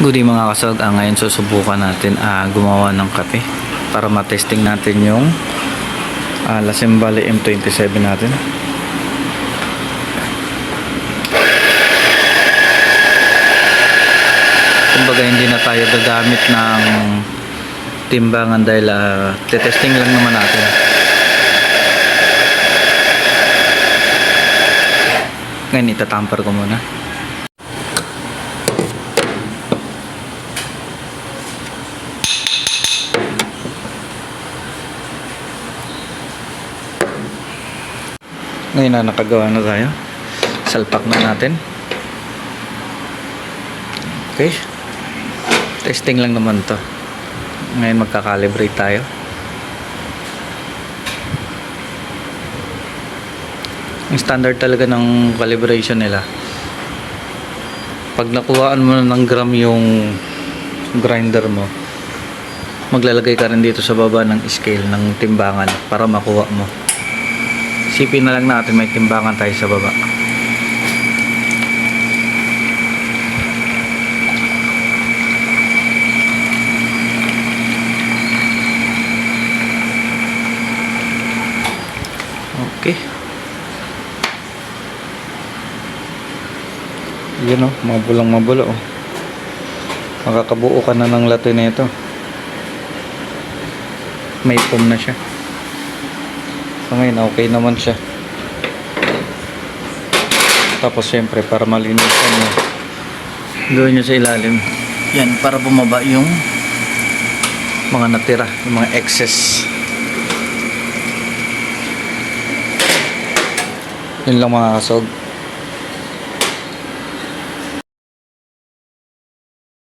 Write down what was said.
Good day mga kasog, ngayon susubukan natin gumawa ng kape para matesting natin yung Lasembali M27 natin. Kumbaga hindi na tayo gagamit ng timbangan dahil testing lang naman natin. Ngayon itatamper ko muna. Ngayon na nakagawa na tayo. Salpak na natin. Okay. Testing lang naman to. Ngayon magka-calibrate tayo. Yung standard talaga ng calibration nila. Pag nakuhaan mo ng gram yung grinder mo, maglalagay ka rin dito sa baba ng scale ng timbangan para makuha mo. Sipin na lang natin may timbangan tayo sa baba. Okay. Yun o, mabulang-mabulo o. Makakabuo ka na ng latte na ito. May foam na siya. So ngayon okay naman siya. Tapos syempre para malinisan mo, gawin nyo sa ilalim yan para bumaba yung mga natira, yung mga excess. Yun lang mga kasog.